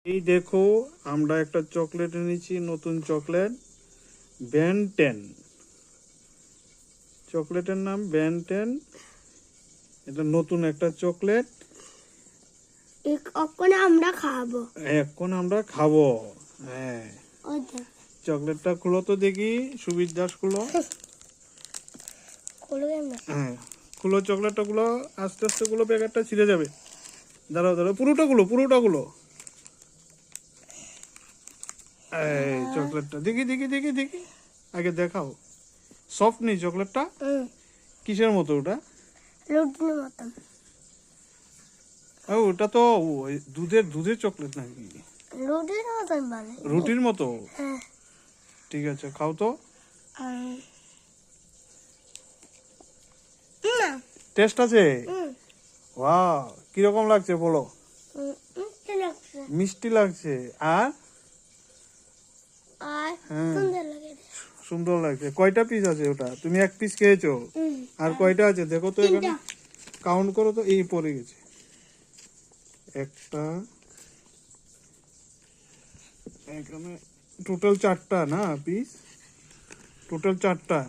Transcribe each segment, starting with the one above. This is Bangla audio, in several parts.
এই দেখো আমরা একটা চকলেট এনেছি, নতুন চকলেট বেন 10। চকলেটের নাম বেন 10। এটা নতুন একটা চকলেট, এখন আমরা খাবো। এখন আমরা খাবো। হ্যাঁ, চকলেটটা খুলো তো দেখি, সুবির দাস খুলো। হ্যাঁ খুলো, চকলেটটা খুলো, আস্তে আস্তে খুলো, প্যাকেটটা ছিঁড়ে যাবে। দাঁড়াও দাঁড়াও, পুরোটা খুলো, পুরোটা খুলো। এই চকলেটটা দেখি দেখি দেখি দেখি, আগে দেখাও। সফট নেই চকলেটটা? কিসের মতো ওটা? রুটির মতন। ওটা তো ওই দুধের চকলেট নাকি? রুটির মতন মানে। রুটির মতো? হ্যাঁ। ঠিক আছে, খাও তো। টেস্ট আছে? ওয়াও, কিরকম লাগছে বলো? মিষ্টি লাগছে। মিষ্টি লাগছে। আর হ্যাঁ, সুন্দর লাগে। সুন্দর লাগছে। কয়টা পিস আছে ওটা? তুমি এক পিস খেয়েছো, আর কয়টা আছে দেখো তো, এখানে কাউন্ট করো তো। এই পড়ে গেছে একটা, এখানে টোটাল 4টা না পিস, টোটাল 4টা।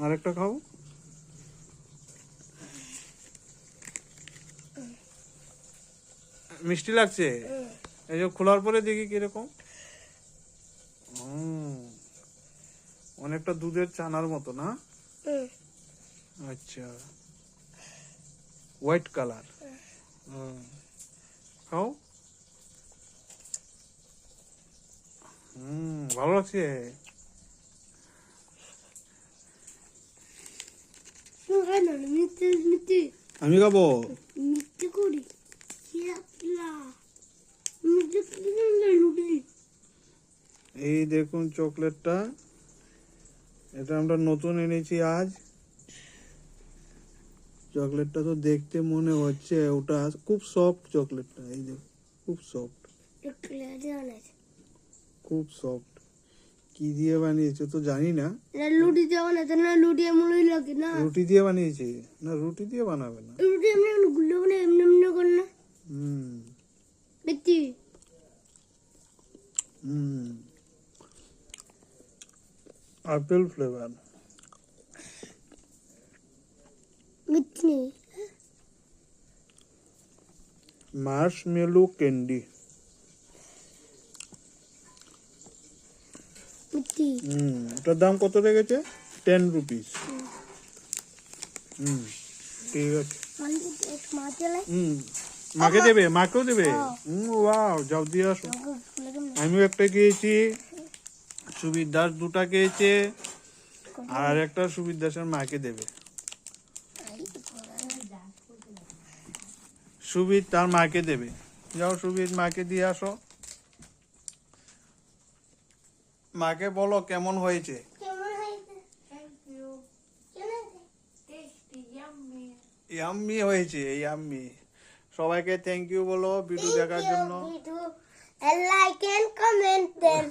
আরেকটা খাও। মিষ্টি লাগছে? এই যে খোলার পরে দেখি কিরকম। অনেকটা দুধের চানার মতো না? আচ্ছা, হোয়াইট কালার। খাও। ভালো লাগছে। আমি খাবো। মিষ্টি করি। এই দেখুন চকলেটটা, এটা আমরা নতুন এনেছি আজ। চকলেটটা তো দেখতে মনে হচ্ছে ওটা খুব সফট চকলেটটা, এই দেখো খুব সফট, খুব সফট। কি দিয়ে বানিয়েছে তো জানি না। লুটি দিয়ে বানাতে না, লুটি এমনি লাগে না। রুটি দিয়ে বানিয়েছে না? রুটি দিয়ে বানাবে না, রুটি এমনি গুলো মানে এমনি এমনি করে না। দেখছি। Apple flavour. মিষ্টি মার্শমেলো ক্যান্ডি। মিষ্টি। ওটার দাম কত রেখেছে? 10 রুপিস। ঠিক আছে। মাকে দেবে, মাকেও দেবে। ওয়াও, যাও দিয়ে আসো। আমিও একটা খেয়েছি, সুবীর দাস 2টা খেয়েছে, আর একটা সুবীর দাসের মাকে দেবে। সুবীর তার মাকে দেবে। যাও সুবীর, মাকে দিয়ে আসো। মাকে বলো কেমন হয়েছে। ইয়াম্মি হয়েছে, ইয়াম্মি। সবাইকে থ্যাংক ইউ বলো ভিডিও দেখার জন্য। Like and comment then.